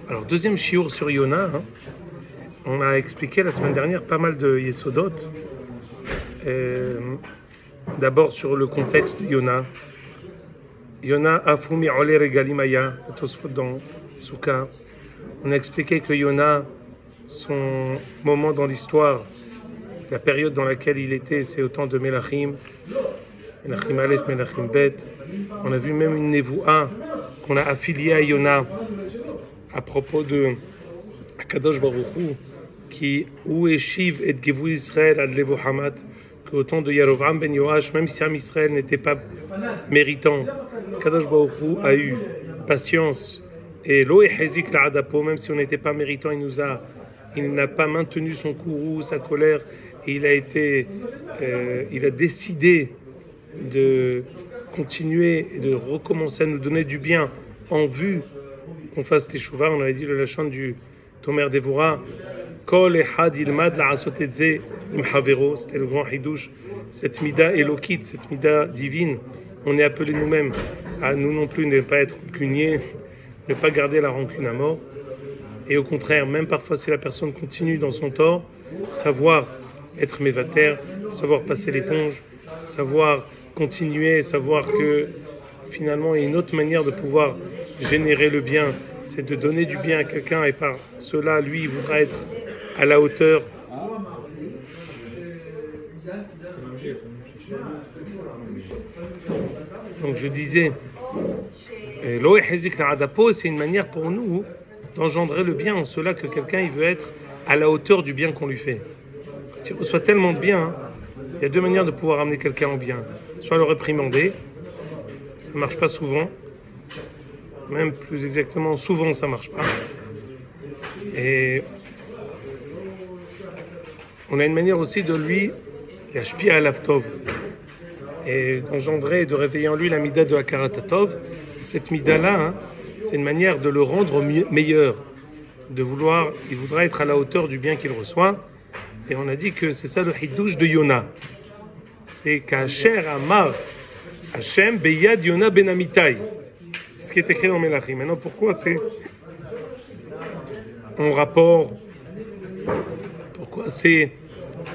Alors, deuxième shiur sur Yona, hein. On a expliqué la semaine dernière pas mal de Yesodot. D'abord sur le contexte de Yona. Yona Afumi Ole Regalimaya, Tosfot dans Souka. On a expliqué que Yona, son moment dans l'histoire, la période dans laquelle il était, c'est au temps de Melachim, Melachim Aleph, Melachim Bet. On a vu même une Nevoua qu'on a affiliée à Yona à propos de Kadosh Baruch Hu, qui ou Eshiv et Gevou Israël ad Levo Hamad, qu'au temps de Yarovam ben Yoash, même si Am Israël n'était pas méritant, Kadosh Baruch Hu a eu patience et lo echezik la'adapo, même si on n'était pas méritant, il n'a pas maintenu son courroux, sa colère, et il a décidé de continuer et de recommencer à nous donner du bien en vue qu'on fasse teshuva. On avait dit le lachon du Tomer Devora, Kol echad ilmad la'asot et ze im havero, c'était le grand hidouche, cette mida élokite, cette mida divine. On est appelés nous-mêmes à nous non plus ne pas être rancuniers, ne pas garder la rancune à mort. Et au contraire, même parfois si la personne continue dans son tort, savoir être mévater, savoir passer l'éponge, savoir continuer, savoir que finalement il y a une autre manière de pouvoir générer le bien, c'est de donner du bien à quelqu'un et par cela, lui, il voudra être à la hauteur. Donc je disais, Loé Hezik Na'adapo, c'est une manière pour nous d'engendrer le bien en cela que quelqu'un il veut être à la hauteur du bien qu'on lui fait. Quand il reçoit tellement de bien, il y a deux manières de pouvoir amener quelqu'un au bien. Soit le réprimander, ça ne marche pas souvent, même plus exactement, souvent ça ne marche pas. Et on a une manière aussi de lui, yashpi alaftov, et d'engendrer et de réveiller en lui la mida de Hakaratatov. Cette mida-là, c'est une manière de le rendre meilleur, il voudra être à la hauteur du bien qu'il reçoit. Et on a dit que c'est ça le hidouche de Yona. C'est qu'Asher Amar Hashem Beyad Yona Ben Amitai. C'est ce qui est écrit dans Melachim. Maintenant, pourquoi c'est en rapport, pourquoi c'est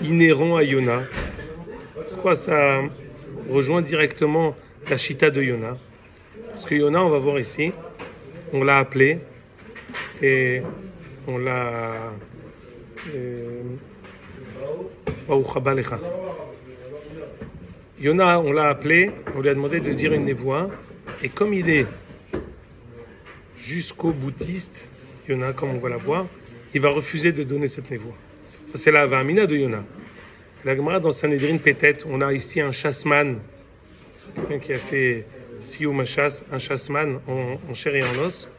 inhérent à Yona, pourquoi ça rejoint directement la Shita de Yona? Parce que Yona, on va voir ici, on l'a appelé et on l'a Yona, on l'a appelé, on lui a demandé de dire une névoie, et comme il est jusqu'au boutiste, Yona, comme on va la voir, il va refuser de donner cette névoie. Ça, c'est la Havamina de Yona. La Gemara dans Sanhedrin peut-être, on a ici un chassman, quelqu'un qui a fait Siyum Hashas, un chassman en chair et en os.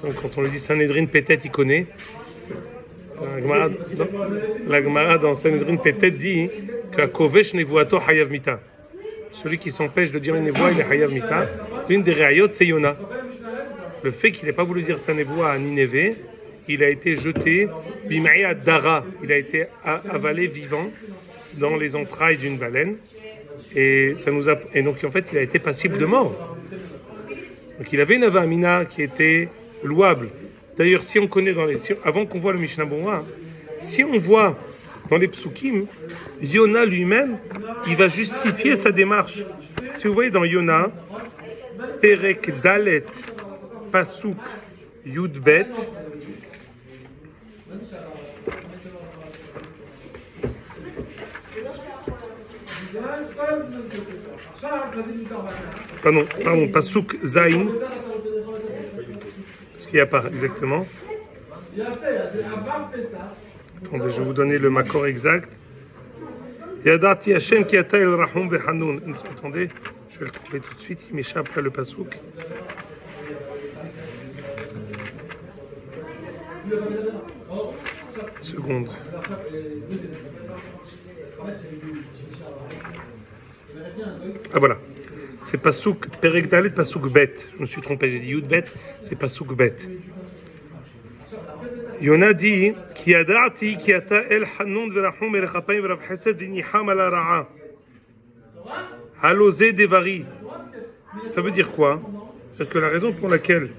Donc quand on lui dit Sanhedrin peut-être, il connaît. La Gemara dans Sanhedrin peut-être dit que Kovesh Nevuato Hayav Mita. Celui qui s'empêche de dire une névoie, il est Hayav Mita. L'une des réayot, c'est Yona. Le fait qu'il n'ait pas voulu dire sa névoie à Ninévé, il a été jeté, Bimaïa Dara, il a été avalé vivant dans les entrailles d'une baleine. Et donc en fait, il a été passible de mort. Donc il avait une avamina qui était louable. D'ailleurs, si on connaît avant qu'on voit le Mishnah Berurah, si on voit dans les psukim, Yona lui-même, il va justifier sa démarche. Si vous voyez dans Yona, Perek Dalet Pasuk Yudbet, pardon, Pasuk Zain, ce qu'il n'y a pas exactement. Attendez, je vais vous donner le makor exact. Yadati Hashem ki ata el rahum vehanoun. Attendez, je vais le trouver tout de suite, il m'échappe là le pasuk. Seconde. Ah voilà. C'est pasuk Perek Dalet pasuk Bet. Je me suis trompé, j'ai dit Yud Bet, c'est pasuk Bet. Yona dit Ki yadati ki ata el hanoun verachum verachapayim verachesed viniham ala ra'a. Halosé devari. Ça veut dire quoi? C'est-à-dire que la raison pour laquelle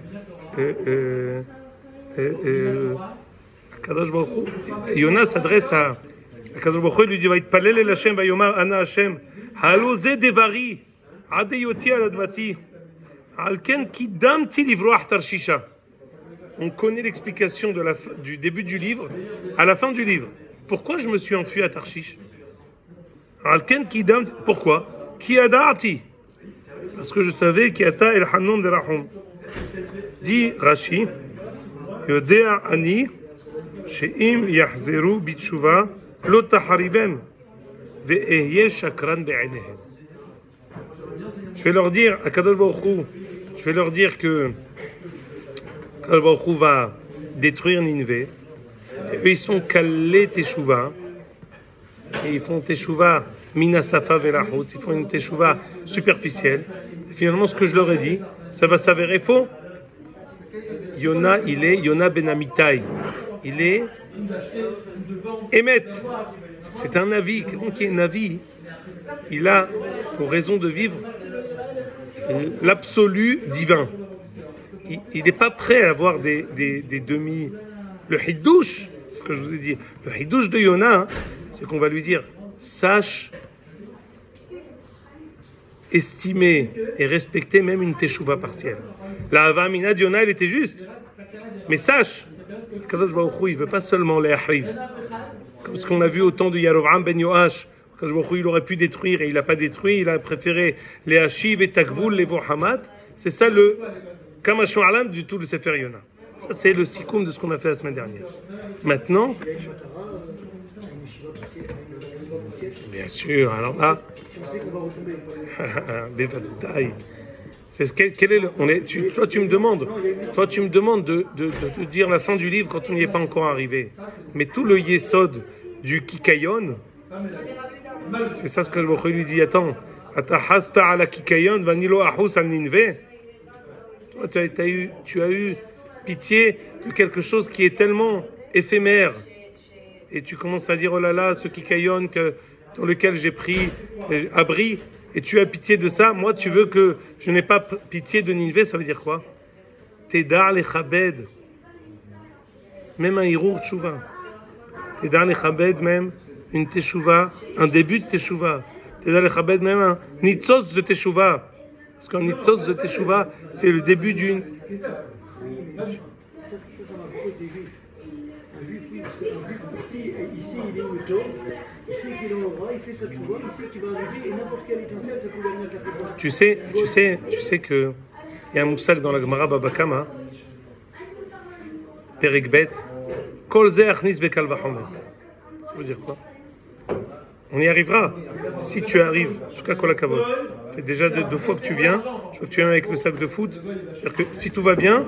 Akadosh Baruch Hu, Yona s'adresse à Akadosh Baruch Hu, il lui dit, Vayitpalel el Hashem, Vayomar Ana Hashem, Halozé devari, Adeyoti al admati, Alken kidamti livroach tarshisha. On connaît l'explication du début du livre à la fin du livre. Pourquoi je me suis enfui à Tarshish? Alken kidamti, pourquoi? Ki adati, parce que je savais ki ata el hanon de rahum. Dit Rashi, Yodea ani, she'im yahzeru bitshuva, lo taharivem, ve'ehye shakran be'enehem. Je vais leur dire, à Kadosh Baruch Hu, je vais leur dire que Kadosh Baruch Hu va détruire Ninvé. Et eux, ils sont calés teshuva. Et ils font teshuva minasafa velahut. Ils font une teshuva superficielle. Et finalement, ce que je leur ai dit, ça va s'avérer faux. Yona, il est Yona ben Amitai. Il est Emet. C'est un navi. Quelqu'un qui est navi, il a pour raison de vivre l'absolu divin. Il n'est pas prêt à avoir des demi. Le hidouche, c'est ce que je vous ai dit. Le hidouche de Yona, c'est qu'on va lui dire sache estimer et respecter même une teshuva partielle. La Hava Amina de Yona, elle était juste. Mais sache, Kadosh Baruch Hu, il ne veut pas seulement les ahriv. Comme ce qu'on a vu au temps de Yarovam ben Yoash. Kadosh Baruch Hu, il aurait pu détruire et il n'a pas détruit. Il a préféré les Hashiv et Takvul, les Vohamat. C'est ça le Kamashon Alam du tout de Sefer Yona. Ça, c'est le sikoum de ce qu'on a fait la semaine dernière. Maintenant, bien sûr, alors là, c'est quel est toi tu me demandes de dire la fin du livre quand on n'y est pas encore arrivé. Mais tout le yesod du kikayon, c'est ça ce que je lui dis. Attends, atahasta ala kikayon vanilo ahus al ninve. Toi, tu as eu pitié de quelque chose qui est tellement éphémère. Et tu commences à dire, oh là là, ce kikayon dans lequel j'ai pris abri, et tu as pitié de ça. Moi, tu veux que je n'ai pas pitié de Ninvé, ça veut dire quoi? T'edar lechabed. Même un hirour tchouva. T'edar lechabed, même une teshuva, un début de teshuva. T'edar lechabed, même un nitzotz de teshuva. Parce qu'un nitzotz de teshuva, c'est le début d'une. Ça m'a beaucoup été vu. Un juif, oui, parce qu'un juif, ici, il est au tort, il sait qu'il est au bras, il fait sa tchouva, il sait qu'il va arriver, et n'importe quelle étincelle, ça peut venir faire quelque chose. Tu sais que il y a un moussal dans la Gemara Baba Kama, Perek Bet, Kol ze achnis bekal vachomer. Ça veut dire quoi? On y arrivera. Si tu arrives, en tout cas Kol HaKavod. Ça fait déjà deux fois que tu viens, je crois que tu viens avec le sac de foot. C'est-à-dire que si tout va bien,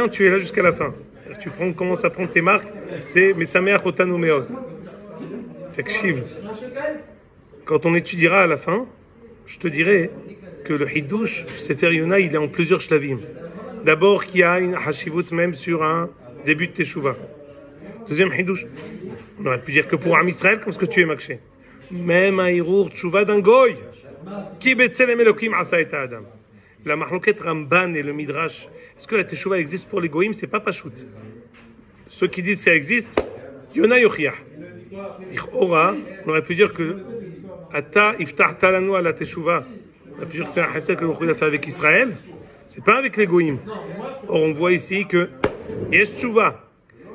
tu es là jusqu'à la fin. Tu commences à prendre tes marques, c'est Mesameach Otanu Meod. T'exchives. Quand on étudiera à la fin, je te dirai que le Hidouche du Sefer Yona, il est en plusieurs shlavim. D'abord, qu'il y a une hashivut même sur un début de Teshuvah. Deuxième Hidouche, on aurait pu dire que pour Am Israël, comme ce que tu es makché. Même un Hirour Teshuvah d'un Goy. Ki betzelem Elokim asa et Adam. La mahloket Ramban et le Midrash, est-ce que la Teshuvah existe pour les Goïm? C'est pas Pachout. Ceux qui disent que ça existe, Yona Yochiah. Ora, on aurait pu dire que Ata Iftah Talanu à la Teshuvah. On aurait pu dire que c'est un Hesed que le Boukhou a fait avec Israël. C'est pas avec les Goïm. Or, on voit ici que Yesh Teshuvah.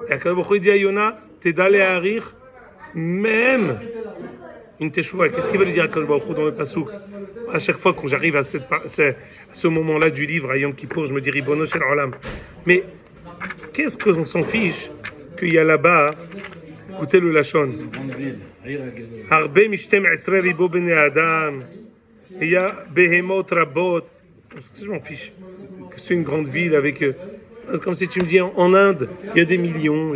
Et quand le Boukhou dit à Yona, Teda le'arir, même une Teshuvah. Qu'est-ce qu'il veut lui dire à Kadosh Baruch Hu dans le Pasuk? À chaque fois que j'arrive à ce moment-là du livre, à Yom Kippour, je me dis Ribono shel Olam. Mais qu'est-ce qu'on s'en fiche qu'il y a là-bas? Écoutez le Lachon. Harbe mishtem esrei ribo bnei adam. Il y a behemot rabot. Je m'en fiche. Que c'est une grande ville avec. Comme si tu me dis en Inde, il y a des millions.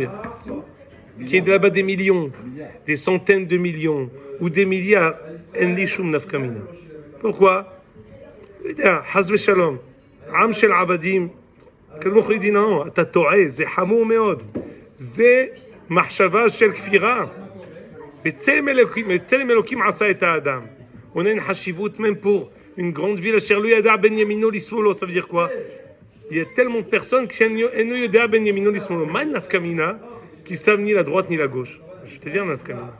Qui est là-bas des millions, des centaines de millions ou des milliards. En li shum nafkamina. Pourquoi? Hazve shalom. Am shel avadim. Kalmoch dit non, אתה טועה, זה חמור מאוד. זה מחשבה של כפירה. בצלם אלוקים עשה את האדם. On a une hashivut même pour une grande ville. אשר לא ידע בן ימינו לשמאלו. Ça veut dire quoi? il y a tellement de personnes qui savent ni la droite ni la gauche. Je te dis un nafkamina.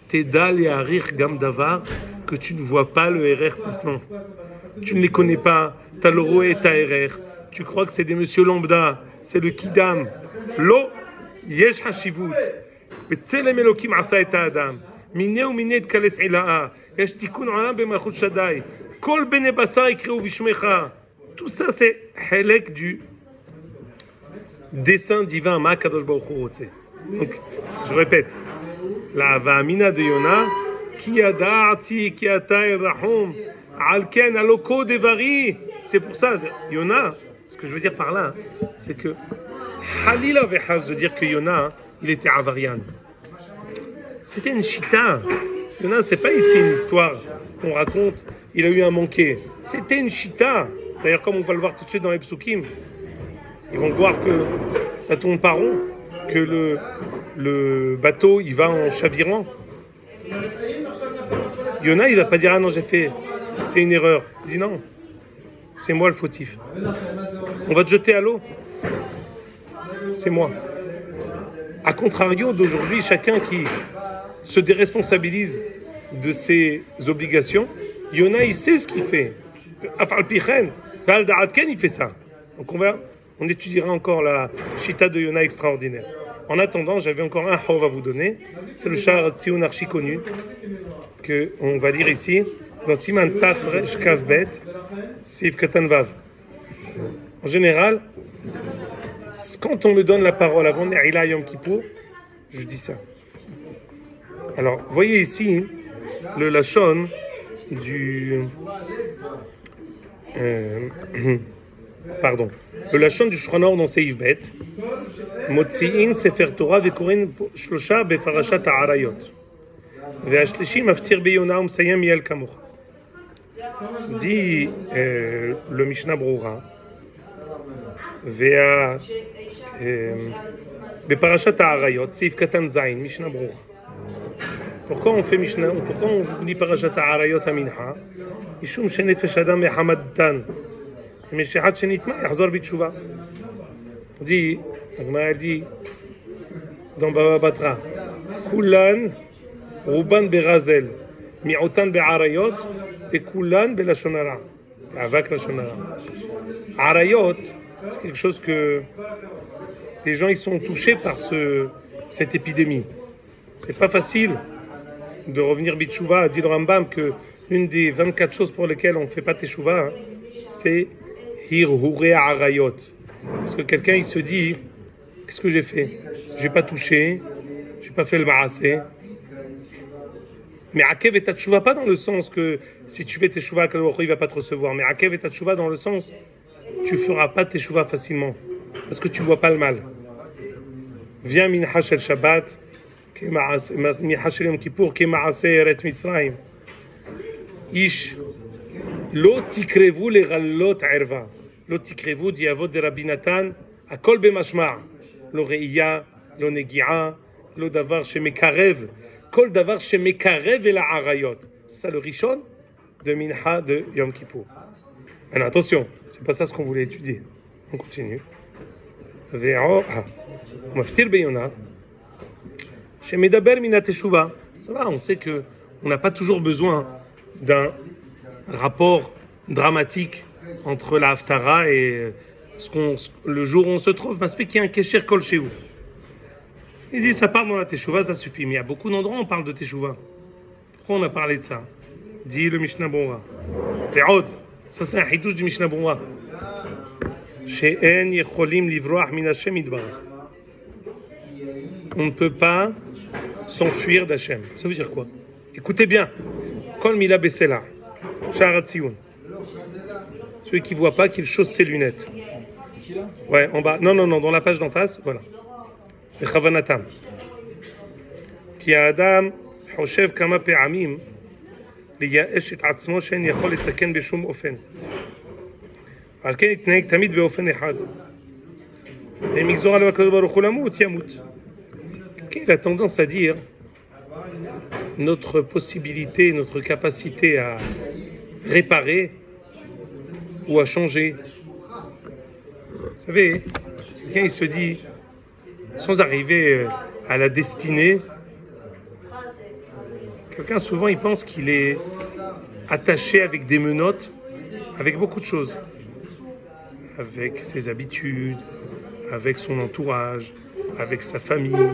Teda le'arich gam davar que tu ne vois pas le RR maintenant. Tu ne les connais pas. T'as le roé et ta RR. Tu crois que c'est des monsieur lambda. C'est le kidam. Lo yesh hashivut. Betzelem Elokim asa et adam. Miné ou miné de kales ilaha. Yesh tikun olam b'malchut shaddai. Kol bene basar ikreu vishmecha. Tout ça, c'est helek du dessein divin. Ma kadosh baruch hu rotze. Donc, je répète. La va'amina de Yona, ki yada'ati ki ata el-rahum, al-ken aloko devari. C'est pour ça, Yona, ce que je veux dire par là, c'est que Halila vehaz de dire que Yona, il était avarian. C'était une chita. Yona, c'est pas ici une histoire qu'on raconte, il a eu un manqué. C'était une chita. D'ailleurs, comme on va le voir tout de suite dans les psukim, ils vont voir que ça tourne pas rond, que le bateau, il va en chavirant. Yona, il va pas dire « Ah non, j'ai fait, c'est une erreur ». Il dit « Non, c'est moi le fautif. On va te jeter à l'eau. C'est moi. » A contrario d'aujourd'hui, chacun qui se déresponsabilise de ses obligations, Yona, il sait ce qu'il fait. Afal Pichen, Val Da'atken, il fait ça. Donc on étudiera encore la chita de Yona extraordinaire. En attendant, j'avais encore un chov à vous donner. C'est le Sha'ar Tziyun archi connu qu'on va lire ici dans Siman Taf Resh Kav Bet Siv Katan Vav. En général, quand on me donne la parole avant Ne'ila Yom Kippour, je dis ça. Alors, voyez ici le lachon du le lachon du Shulchan Aruch dans Seif Bet. מוציאים ספר תורה וקוראים שלושה בפרשת העריות והשלישי מפציר ביונה ומסיים מיל כמוך. dit le Mishnah Brura בפרשת העריות סעיף קטן זין משנה ברורה. pourquoi on fait Mishnah, pourquoi on dit פרשת העריות המנחה? משום שנפש אדם מחמדתן משחד שנטמא יחזור בתשובה. dit Agmara dit dans Baba Batra, Kulan, Ruban Berazel, Mi'otan Be'arayot, et Kulan Belashonara, avec la Shonara. Arayot, c'est quelque chose que les gens ils sont touchés par cette épidémie. C'est pas facile de revenir Bitchouva, dit le Rambam que l'une des 24 choses pour lesquelles on ne fait pas Teshuvah, c'est Hir Hurei Arayot. Parce que quelqu'un il se dit, qu'est-ce que j'ai fait? J'ai pas touché, j'ai pas fait le ma'aseh. Mais akev et tatchouva pas dans le sens que si tu fais teshuva, il va pas te recevoir. Mais akev et tatchouva dans le sens, tu feras pas teshuva facilement parce que tu vois pas le mal. Viens mincha shel Shabbat, mincha shel Yom Kippour, ki ma'aseh Eretz Mitzrayim. Ish lo tikrevu legalot erva, lo tikrevu diavot de Rabbi Natan, akol b'mashma'. לא ראייה, לא נגיעה, לא דבר שמקרב, כל דבר שמקרב אל העריות. C'est le rishon de Mincha de Yom Kippour. Alors attention, c'est pas ça ce qu'on voulait étudier. On continue. מפטיר ביונה, שמדבר מן התשובה. Ça va, on sait que on n'a pas toujours besoin d'un rapport dramatique entre la Haftara et le jour où on se trouve, parce qu'il y a un kesher kol chez vous. Il dit ça part dans la teshuva, ça suffit. Mais il y a beaucoup d'endroits où on parle de teshuva. Pourquoi on a parlé de ça? Dit le Mishnah Brura. Ve'od, ça c'est un hidouche du Mishnah Brura. She'en yecholim livroach min Hashem yitbarach. On ne peut pas s'enfuir d'Hashem. Ça veut dire quoi? Écoutez bien. Kol mila besela. Sha'ar Tziyun. Celui qui ne voit pas, qu'il chausse ses lunettes. Ouais, en bas. Non, dans la page d'en face, voilà. Chavanatam. Ki Adam חושב כמה פעמים לייאש את עצמו שאין יכול לתקן בשום אופן. על כן יתנהג תמיד באופן אחד. ואם יגזור עליו הקדוש ברוך הוא למות, ימות. Il a tendance à dire notre possibilité, notre capacité à réparer ou à changer Vous savez, quelqu'un il se dit, sans arriver à la destinée, quelqu'un souvent il pense qu'il est attaché avec des menottes, avec beaucoup de choses, avec ses habitudes, avec son entourage, avec sa famille,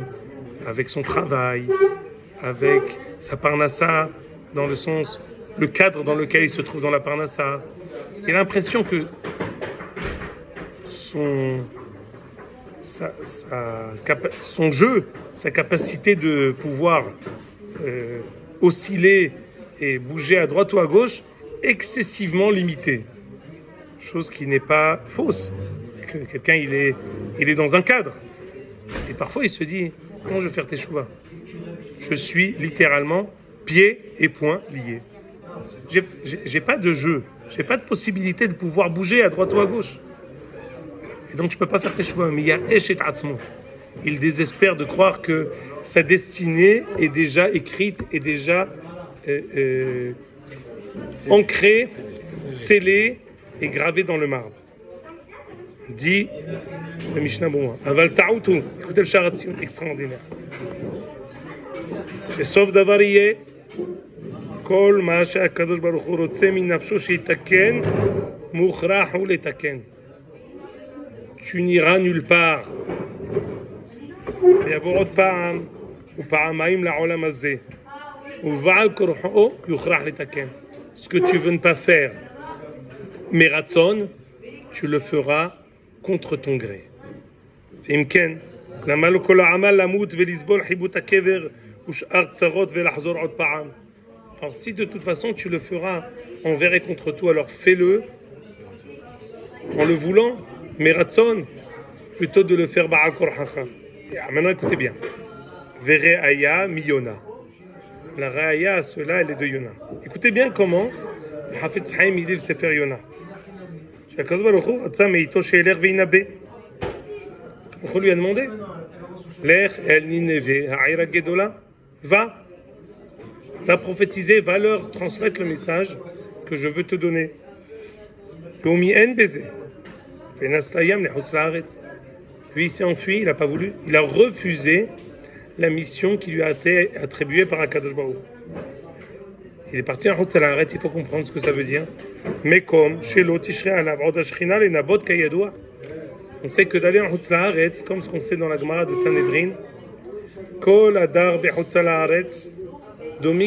avec son travail, avec sa parnassa, dans le sens, le cadre dans lequel il se trouve dans la parnassa. Il a l'impression que son jeu, sa capacité de pouvoir osciller et bouger à droite ou à gauche, excessivement limitée. Chose qui n'est pas fausse. Quelqu'un, il est dans un cadre. Et parfois, il se dit, comment je vais faire teshuva? Je suis littéralement pieds et poings liés. J'ai pas de jeu. J'ai pas de possibilité de pouvoir bouger à droite ou à gauche. Et donc, je peux pas faire teshuva. Mais il y a eshet atzmo. Il désespère de croire que sa destinée est déjà écrite, est déjà ancrée, scellée et gravée dans le marbre. Dit le Mishnah Bouma. Aval ta'utu. Écoutez le charatzion extraordinaire. שסוף דבר יהיה כל מה שהקדוש ברוך הוא רוצה מנפשו שיתקן מוכרח הוא לתקן. Tu n'iras nulle part. ויבוא עוד פעם ופעמיים לעולם הזה. ובעל כורחו יוכרח לתקן. Ce que tu veux ne pas faire, מרצון, tu le feras contre ton gré. ואם כן, למה לא כל העמל למות ולסבול חיבוט הקבר Alors si de toute façon tu le feras envers et contre tout, alors fais-le en le voulant, mais ratson, plutôt de le faire ba'al korhacha. Maintenant écoutez bien. Vereaya mi Yona. La reaya, cela, elle est de Yona. Écoutez bien comment Hafetz Haim il lit le Sefer Yona. Shakadosh Baruch Hu atza meito she'eler ve'inabe. On lui a demandé. Lech el Nineve ha'ira gedola. Va prophétiser, va leur transmettre le message que je veux te donner. Lui, il s'est enfui, il n'a pas voulu. Il a refusé la mission qui lui a été attribuée par Akadosh Baruch. Il est parti en Chutz La'aretz, il faut comprendre ce que ça veut dire. Mais comme, shelo tishrei alav od hashchina lenabot kayadua. On sait que d'aller en Chutz La'aretz, comme ce qu'on sait dans la Gemara de Sanhedrin, כל הדר בחוץ לארץ דומה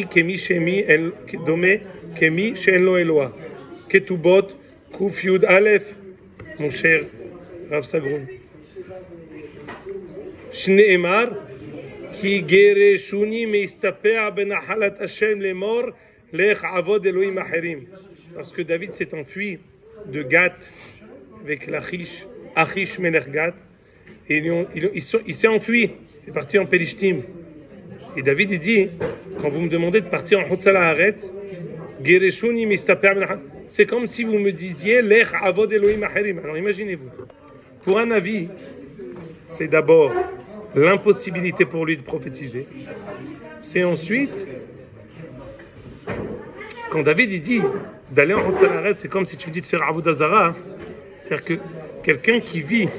כמי שאין לו אלוה. כתובות ק"יא משה רב סגרון. שנאמר כי גירשוני מהסתפע בנחלת השם לאמור לך עבוד אלוהים אחרים. Parce que David s'est enfui de Gath avec Achish Melech Gath. Et il s'est enfui, il est parti en Pélishtim. Et David il dit, quand vous me demandez de partir en Chutz La'aretz, Gereshuni mistaper, c'est comme si vous me disiez Lech avod Elohim acherim. Alors imaginez-vous, pour un Navi, c'est d'abord l'impossibilité pour lui de prophétiser. C'est ensuite, quand David il dit d'aller en Chutz La'aretz, c'est comme si tu dis de faire Avodah Zara. C'est-à-dire que quelqu'un qui vit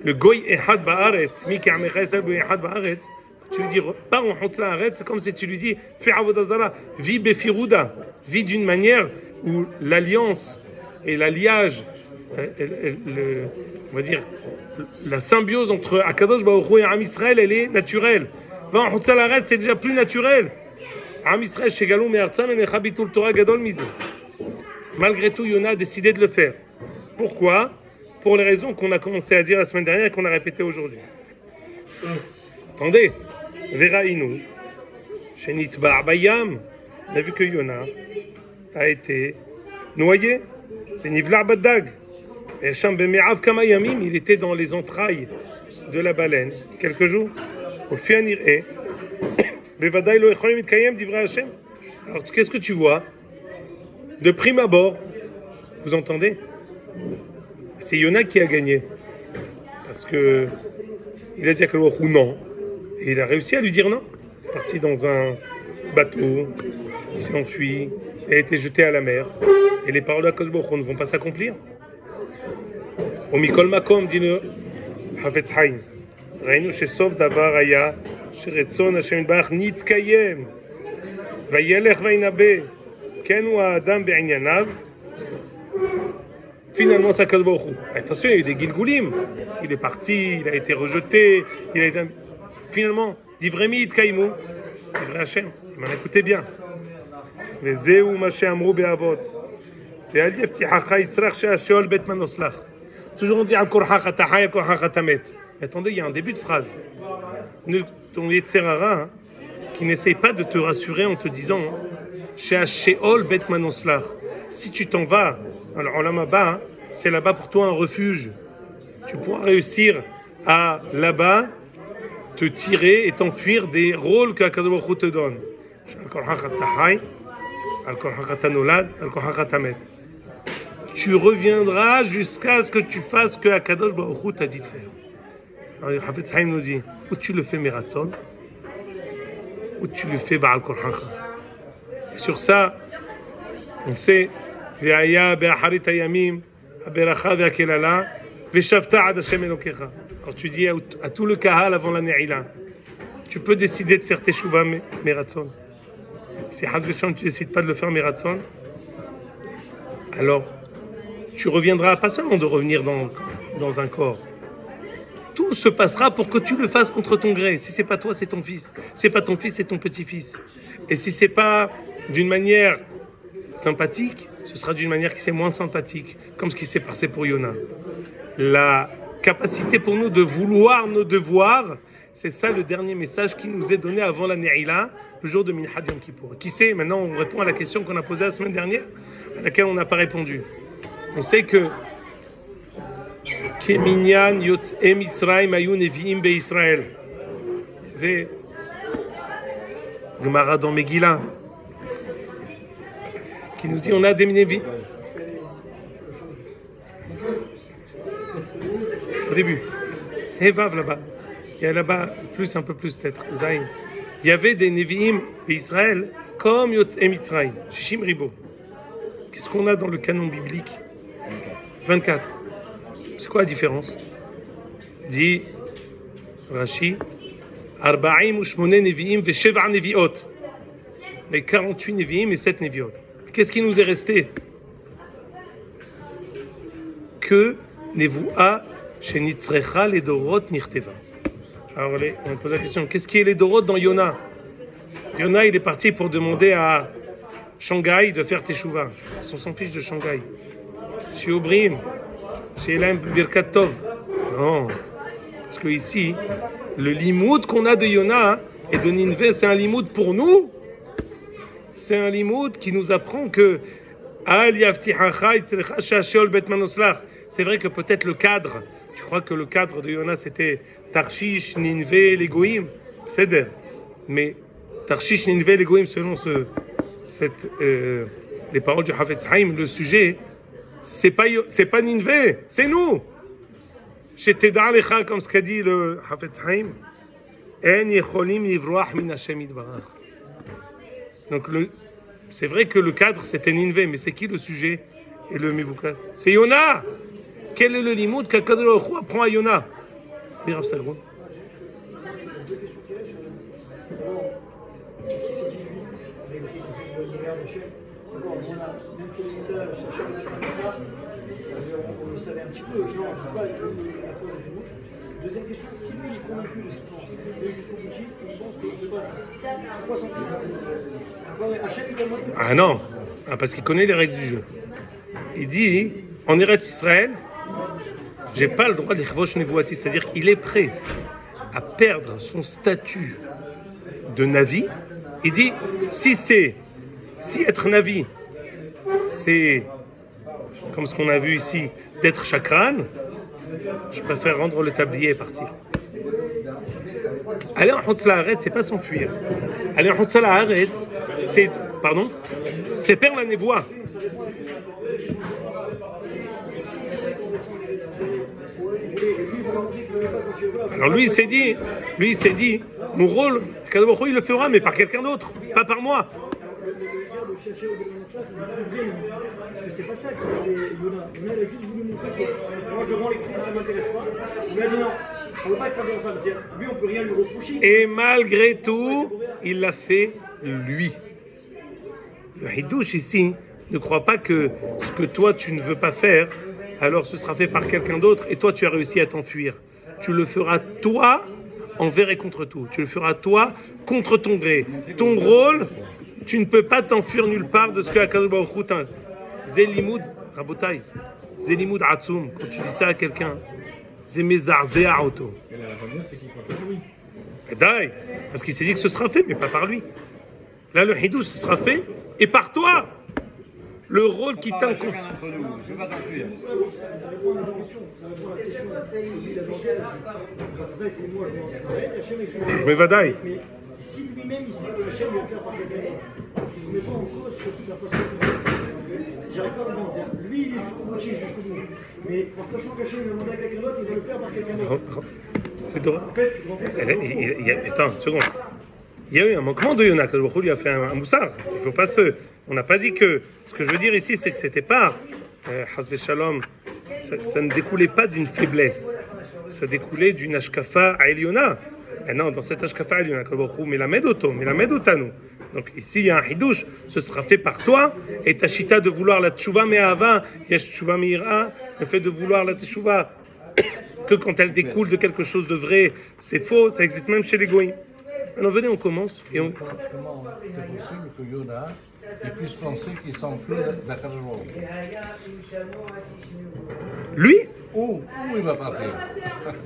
le goy ehad ba'aretz, mi ka'amecha Yisrael ehad ba'aretz, tu lui dis pas en Chutz La'aretz, c'est comme si tu lui dis fais avodah zara, vis befirouda, vis d'une manière où l'alliance et l'alliage, on va dire la symbiose entre Akadosh Baruch Hu et Am Yisrael, elle est naturelle. Va en Chutz La'aretz, c'est déjà plus naturel. Am Yisrael shegalou me'artzam enecha bitul Torah gadol mize. Malgré tout, Yona a décidé de le faire. Pourquoi? Pour les raisons qu'on a commencé à dire la semaine dernière et qu'on a répété aujourd'hui. Attendez, Veraïnou, Shenitba Bayam, on a vu que Yona a été noyé, Benivlar Badag, et Sham Beme'av Kamayamim, il était dans les entrailles de la baleine quelques jours. Au Fianir et Bevadaï lo echolim mitkayem divrei Hashem. Alors qu'est-ce que tu vois? De prime abord, vous entendez? C'est Yona qui a gagné. Parce que il a dit à Akadosh Baruch Hu non. Et il a réussi à lui dire non. Il est parti dans un bateau, il s'est enfui, il a été jeté à la mer. Et les paroles d'Akadosh Baruch Hu ne vont pas s'accomplir. ומכל מקום, dit le Hafetz Haim, ראינו שסוף דבר היה שרצון השם יתברך נתקיים, וילך וינבא, כן הוא האדם בענייניו, finalement c'est Akadosh Baruch Hu. Attention, il y a eu des Gilgulim, il est parti, il a été rejeté, il a été... Finalement, Divremi Itkaimu, Divrei Hashem, il m'en écoutez bien. וזהו מה שאמרו באבות, ואל יבטיחך יצרך שהשאול בית מנוסלח. Toujours on dit al korhach atahai, al korhach atamet. Attendez, il y a un début de phrase. Ton Yetzerara, qui n'essaye pas de te rassurer en te disant chez Sheol bet manoslach. Si tu t'en vas, alors là-bas, c'est là-bas pour toi un refuge. Tu pourras réussir à là-bas te tirer et t'enfuir des rôles que Akadosh Baruch Hu te donne. Al korhach atahai, al korhach atanolad, al korhach atamet. Tu reviendras jusqu'à ce que tu fasses ce que Akadosh Baruch Hu t'a dit de faire. Alors, Hafetz Haim nous dit, ou tu le fais Meratzon, ou tu le fais Baal Korhacha. Sur ça, on sait, Ve'aya be'acharit hayamim, ha'beracha ve'akelala, ve'shavta ad Hashem Elokecha. Alors tu dis à tout le kahal avant la Ne'ila, tu peux décider de faire Teshuvah Meratzon. Si Haz Veshon, tu décides pas de le faire Meratzon, alors tu reviendras, pas seulement de revenir dans un corps. Tout se passera pour que tu le fasses contre ton gré. Si c'est pas toi, c'est ton fils. Si c'est pas ton fils, c'est ton petit-fils. Et si c'est pas d'une manière sympathique, ce sera d'une manière qui c'est moins sympathique, comme ce qui s'est passé pour Yona. La capacité pour nous de vouloir nos devoirs, c'est ça le dernier message qui nous est donné avant la Ne'ila, le jour de Minhad Yom Kippour. Qui sait, maintenant on répond à la question qu'on a posée la semaine dernière, à laquelle on n'a pas répondu. On sait que Keminyan Yotzei Mitzrayim Ayu Nevi'im Be'Israël. Il y avait Gemara dans Megillah qui nous dit on a des Nevi'im. Au début, Hevav là-bas, il y a là-bas un peu plus peut-être, Zayn. Il y avait des Nevi'im Be'Israël comme Yotzei Mitzrayim, Shishim Ribo. Qu'est-ce qu'on a dans le canon biblique? 24. C'est quoi la différence? Dit Rashi, Arba'im ou Shmoné Nevi'im ve Sheva Nevi'ot. Les 48 Nevi'im et 7 Nevi'ot. Qu'est-ce qui nous est resté? Que Nevu'a Shenitzrecha les Dorot Nichteva. Alors on pose la question, qu'est-ce qui est les Dorot dans Yona? Yona, il est parti pour demander à Shanghai de faire Teshuvah. Ils sont sans fiche de Shanghai. Chez Obrim, chez Elam Birkat Tov. Non. Parce que ici, le limoud qu'on a de Yona et de Ninvé, c'est un limoud pour nous. C'est un limoud qui nous apprend que c'est vrai que peut-être le cadre, tu crois que le cadre de Yona c'était Tarshish, Ninvé, les Goïm, c'est d'air. Mais Tarshish, Ninvé, les Goïm, selon les paroles du Hafetz Haim, le sujet, c'est pas Ninvé, c'est nous. Chez Teda Alecha, comme ce qu'a dit le Hafetz Haim, En yecholim livroach min Hashem yitbarach. Donc c'est vrai que le cadre c'était Ninvé, mais c'est qui le sujet et le Mevouka? C'est Yona. Quel est le limoud qu'Akadosh Baruch Hu apprend à Yona? Mirav Salron. On le savait un petit peu, genre, je sais pas, la force du mouche. Deuxième question, si lui il est convaincu de ce qu'il pense, il est jusqu'au boutiste et il pense que c'est pas ça. Pourquoi s'en fout? Ah non, parce qu'il connaît les règles du jeu. Il dit, en Eretz Israël, j'ai pas le droit d'Ichvosh Nevuati, c'est-à-dire qu'il est prêt à perdre son statut de Navi. Il dit, si être Navi, c'est comme ce qu'on a vu ici, d'être chakran, je préfère rendre le tablier et partir. Aller en Chutz La'aretz, c'est pas s'enfuir. Aller en Chutz La'aretz, c'est perdre la névoie. Alors lui, il s'est dit, mon rôle, il le fera, mais par quelqu'un d'autre, pas par moi. le chercher au devant l'espace, il dit viens, parce que c'est pas ça qu'il a fait Yona. Yona, il a juste voulu montrer que moi je rends les clés, ça m'intéresse pas. Il a dit non, on ne veut pas que ça m'intéresse pas. Lui, on peut rien lui reprocher. Et malgré tout, il l'a fait lui. Le hidouche ici, ne crois pas que ce que toi tu ne veux pas faire, alors ce sera fait par quelqu'un d'autre et toi tu as réussi à t'enfuir. Tu le feras toi envers et contre tout. Tu le feras toi contre ton gré. Ton rôle, tu ne peux pas t'enfuir nulle part de ce que Akadosh Baruch Hu t'a. Zélimud, Rabotai, Zélimud Atsoum, quand tu dis ça à quelqu'un, Zémézar, Zéaoto. Et la réponse, c'est qu'il pensait que oui. Daï, parce qu'il s'est dit que ce sera fait, mais pas par lui. Là, le hidouche, ce sera fait, et par toi. Le rôle qui t'incombe. Chacun d'entre nous, je ne veux pas t'enfuir. Ça répond à la question. Ça répond à la question. Lui, il a demandé aussi. Grâce à ça, c'est moi, je m'arrête. Hachem explique. Mais Vadaï. Mais si lui-même, il sait que Hachem va le faire par quelqu'un d'autre, il ne se met pas en cause sur sa façon de faire. J'arrive pas à le dire. Lui, il est jusqu'au bout, jusqu'au bout. Mais en sachant qu'Hachem va demander à quelqu'un d'autre, il va le faire par quelqu'un d'autre. C'est drôle. En fait, tu te rends compte. Attends, une seconde. Il y a eu un manquement de Yona, que le lui a fait un moussard. Il faut pas se. On n'a pas dit que. Ce que je veux dire ici, c'est que c'était pas. Hasve Shalom. Ça ne découlait pas d'une faiblesse. Ça découlait d'une ashkafa à Eliona. Et non, dans cette ashkafa à Eliona, que le mais la medoto, mais la medotanu. Donc ici, il y a un hidouche, ce sera fait par toi. Et ta chita de vouloir la tchouva me'ava, yesh tchouva me'ira, le fait de vouloir la tchouva, que quand elle découle de quelque chose de vrai, c'est faux, ça existe même chez les goïms. Alors venez, on commence. Et on... Comment c'est possible que Yona puisse penser qu'il s'enfuit d'Akadosh Baruch Hu? Lui? Où il va partir?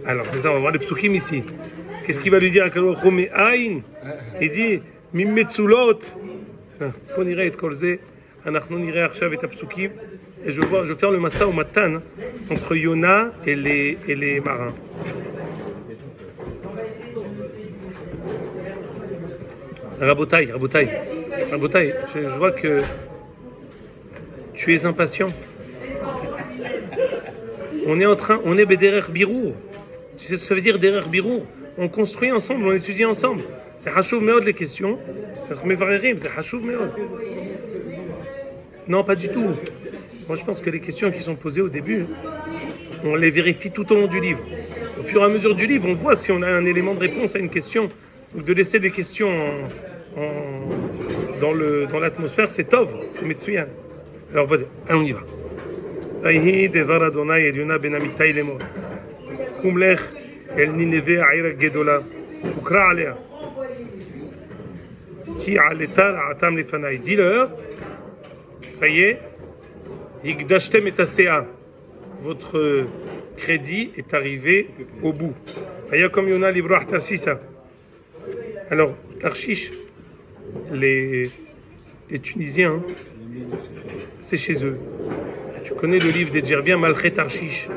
Alors c'est ça, on va voir les psukim ici. Qu'est-ce qu'il va lui dire à Kadosh Baruch Hu? Me'aïn. Il dit Mimetzulot. On irait et kolze. Anachnon irait arshav et apsukim. Et je vais faire le massa au matan entre Yona et les marins. Rabotai, je vois que tu es impatient. On est Bederer Birour. Tu sais ce que ça veut dire Derer Birour? On construit ensemble, on étudie ensemble. C'est Hachouv Meod les questions. C'est Hachouv Meod. Non, pas du tout. Moi je pense que les questions qui sont posées au début, on les vérifie tout au long du livre. Au fur et à mesure du livre, on voit si on a un élément de réponse à une question. Donc de laisser des questions dans l'atmosphère, c'est Tov, c'est Metsuyan. Alors on y va. Vaïhi devar Adonai el Yona ben Amitai lemor. Kum lech el Nineve ha'ir gedola. Ukra alea. Ki aleta ra'atam lefanai. Dis-leur, ça y est, Yigdashtem et Asea. Votre crédit est arrivé au bout. Aya comme Yona livroach Tarsisa. Alors, Tarshish, les Tunisiens, c'est chez eux. Tu connais le livre des Djerbiens, Malchet Tarshish.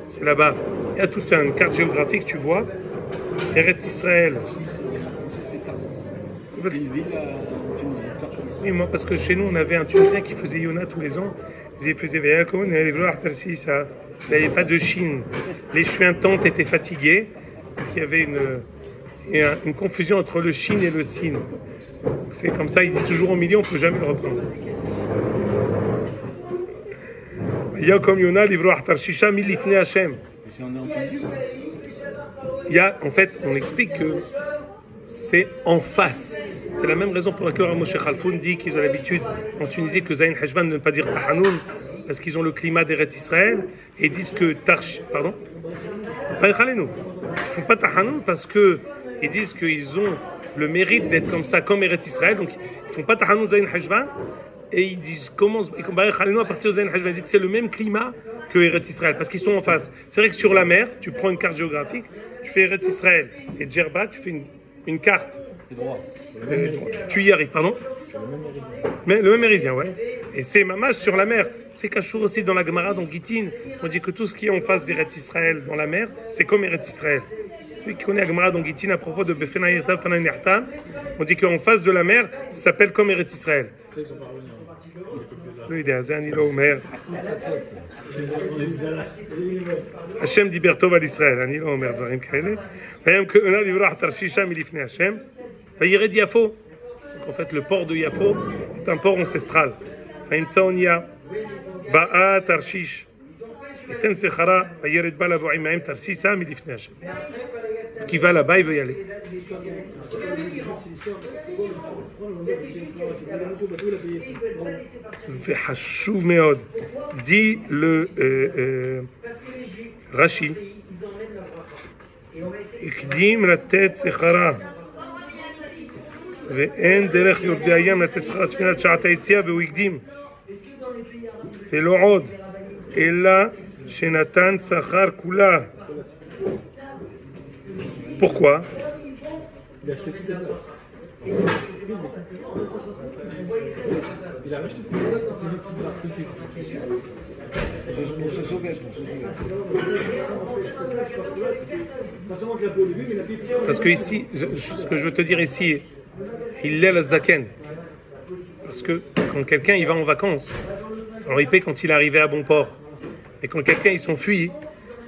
C'est là-bas. Il y a toute une carte géographique, tu vois. Eretz Israël. C'est une ville en Tunisie, Tarshish. Oui, moi, parce que chez nous, on avait un Tunisien qui faisait Yona tous les ans. Il faisait Veyakoun et livroach Tarsisa. Il n'y avait pas de Chine. Les chuintantes étaient fatiguées. Donc il y avait une confusion entre le Shin et le Sin. C'est comme ça, il dit toujours au milieu, on ne peut jamais le reprendre. Il y a comme Yona, livre Tarshisha, milifne Hashem. Et si on est en Tunisie, Il y a, en fait, on explique que c'est en face. C'est la même raison pour laquelle Moshe Khalfoun dit qu'ils ont l'habitude en Tunisie que Zayn Hajvan ne pas dire Tahanoun, parce qu'ils ont le climat d'Eretz Israël, et disent que Pardon? Ils ne font pas Tahanoun parce qu'ils disent qu'ils ont le mérite d'être comme ça, comme Eretz Israël, donc ils ne font pas Tahanoun Zayn Hajvan, et ils disent comment, à partir de Zayn Hajvan, ils disent que c'est le même climat que Eretz Israël, parce qu'ils sont en face. C'est vrai que sur la mer, tu prends une carte géographique, tu fais Eretz Israël, et Djerba, tu fais une carte. Tu y arrives, pardon? Mais le même méridien, ouais. Et c'est Mamash sur la mer. C'est Kachour aussi dans la Gemara, dans Gittin. On dit que tout ce qui est en face d'Eretz Israël dans la mer, c'est comme Eretz Israël. Celui qui connaît la Gemara dans Gittin à propos de Befenayirtam, Fananirtam, on dit qu'en face de la mer, ça s'appelle comme Eretz Israël. Lui, il est Azan, il est Omer. Hashem dit Bertov à l'Israël, il est Omer, Dvarim Kaile. Vayam que on a livré à Tarshisha, milifne Hashem. Vayired Yafo. qu'en fait le port de Yafo est un port ancestral. Faimtsaonia, Ba'a Tarshish, Eten Sechara, Vayered Ba lavo imaim Tarsisa milifnei Hashem. Qui va là-bas, il veut y aller. וחשוב מאוד, dit le רש"י, הקדים לתת שכרה, ואין דרך לעובדי הים לתת שכרה ספינת שעת היציאה, והוא הקדים, ולא עוד, אלא שנתן שכר כולה. Pourquoi? Il a acheté toutes les places. Il a racheté toutes les places pour payer toute la critique. Pour se sauver. Pas seulement qu'il a payé au début, mais il a payé plus tard. Parce que ici, ce que je veux te dire ici, il l'est la zaken. Parce que quand quelqu'un il va en vacances, alors il paye quand il est arrivé à bon port. Et quand quelqu'un il s'enfuit,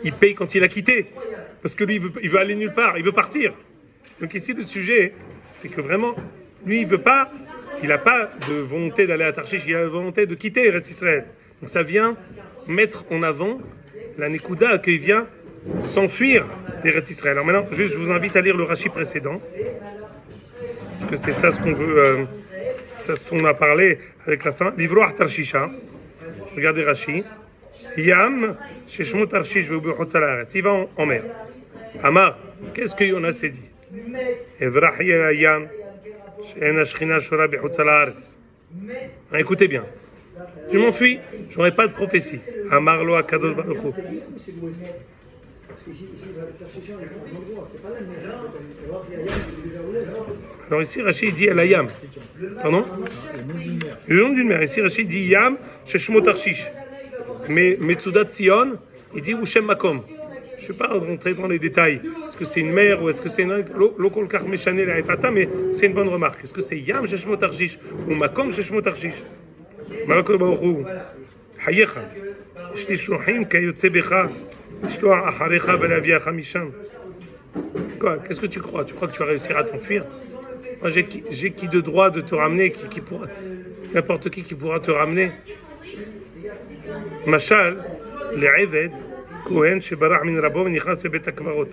il paye quand il a quitté. Parce que lui, il veut aller nulle part, il veut partir. Donc ici, le sujet, c'est que vraiment, lui, il veut pas, il n'a pas de volonté d'aller à Tarshish, il a la volonté de quitter Eretz Israël. Donc ça vient mettre en avant la Nekuda, qu'il vient s'enfuir d'Eretz Israël. Alors maintenant, juste, je vous invite à lire le Rashi précédent. Parce que c'est ça ce qu'on veut, c'est ça ce qu'on a parlé avec la fin. Livroach Tarshisha. Regardez Rashi. Yam, Sheshmo Tarshish, Ve'ubuchot Salaretz. Il va en mer. Amar, qu'est-ce que Yona s'est dit? Evrach Yam, She'en Ashchina Shora Bechot Salaretz. Écoutez bien. Je m'enfuis, j'aurai pas de prophétie. Amar lo Akadosh Baruch Hu. Alors ici, Rachid dit à Yam. Pardon? Le nom d'une mer. Ici, Rachid dit Yam, Sheshmo Tarshish. Mais Metsudat Tzion, il dit Ushem Makom. Je ne suis pas rentré dans les détails. Est-ce que c'est une mer ou est-ce que c'est une Lokol Kar Meshane la Efata, mais c'est une bonne remarque. Est-ce que c'est Yam Sheshmo Tarshish ou Makom Sheshmo Tarshish? Malakot Baruch Hu. Hayecha. Shli Shluchim Kayotze Becha. Shloach Acharecha Velaviacha Misham. Quoi? Qu'est-ce que tu crois? Tu crois que tu vas réussir à t'enfuir? Moi, j'ai qui de droit de te ramener, qui pourra, n'importe qui pourra te ramener. Mashal, le Eved, Kohen, Shebarach min Rabo, Venichas et Bet Akvarot.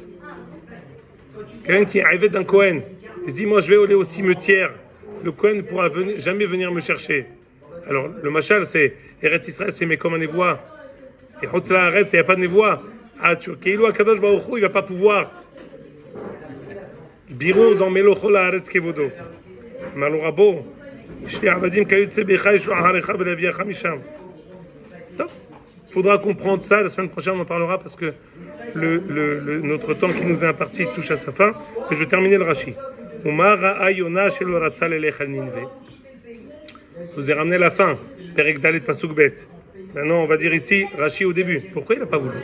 Quelqu'un qui est Eved d'un Kohen, il se dit, moi je vais aller au cimetière. Le Kohen ne pourra jamais venir me chercher. Alors, le Mashal, c'est Eretz Israël, c'est mais comme un névoie. Et Hotzla Aretz, il n'y a pas de névoie. Ah, Keilo Akadosh Baruch Hu, il ne va pas pouvoir. Birour dans Melochol Haaretz Kevodo. Malo Rabo, Shli Avadim Kayotze Becha, Yeshua Harecha Velaviacha Misham. Il faudra comprendre ça. La semaine prochaine, on en parlera parce que notre temps qui nous est imparti touche à sa fin. Et je vais terminer le Rashi. Je vous ai ramené la fin. Perek Dalet Pasuk Bet. Maintenant, on va dire ici Rashi au début. Pourquoi il n'a pas voulu?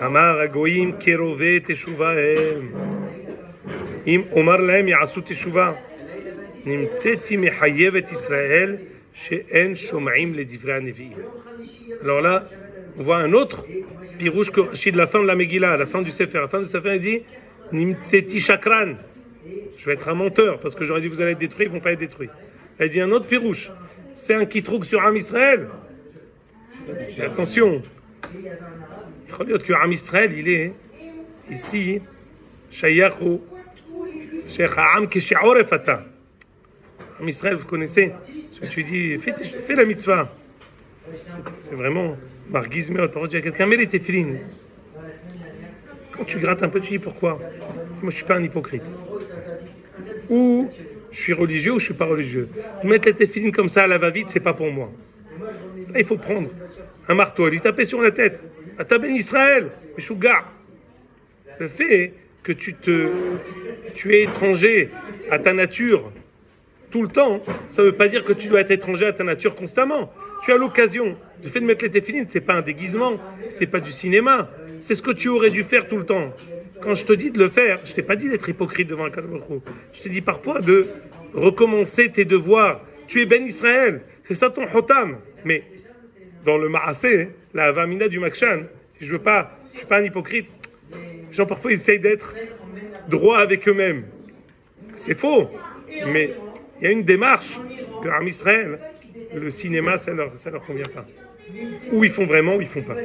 Amar Agoim Kerove Teshuvahem. Im Omar Lahem Yasu Teshuva. Nimtzeti Mechayevet Israël She'en Shoma'im Ledivrei HaNevi'im. Alors là, on voit un autre pirouche que Rachid, la fin de la Megillah, la fin du Sefer. La fin du Sefer, il dit Nimtseti Shakran. Je vais être un menteur parce que j'aurais dit vous allez être détruits, ils ne vont pas être détruits. Il dit un autre pirouche. C'est un kitrouk sur Am Israël. Et attention, il faut dire que Am Israël, il est ici, Shayachu, Sheikh Am Kesheoref Ata. Am Israël, vous connaissez, ce que tu dis, fais la mitzvah. C'est vraiment marguise meot. Par contre, il y a quelqu'un, mets les téfilines. Quand tu grattes un peu, tu dis pourquoi? Moi, je ne suis pas un hypocrite. Ou je suis religieux ou je ne suis pas religieux. Mettre les téfilines comme ça à la va-vite, c'est pas pour moi. Là, il faut prendre un marteau et lui taper sur la tête. Ata ben Israël, Meshuga. Le fait que tu es étranger à ta nature tout le temps, ça ne veut pas dire que tu dois être étranger à ta nature constamment. Tu as l'occasion. Le fait de mettre les téfilines, c'est pas un déguisement, c'est pas du cinéma. C'est ce que tu aurais dû faire tout le temps. Quand je te dis de le faire, je t'ai pas dit d'être hypocrite devant un Kadosh. Je t'ai dit parfois de recommencer tes devoirs. Tu es Ben Israël, c'est ça ton Hotam. Mais dans le Maasé, la Avamina du Makshan, si je suis pas un hypocrite. Les gens parfois essayent d'être droits avec eux-mêmes. C'est faux, mais Il y a une démarche que Am Israël, le cinéma, ça leur convient pas. Ou ils font vraiment, ou ils font pas.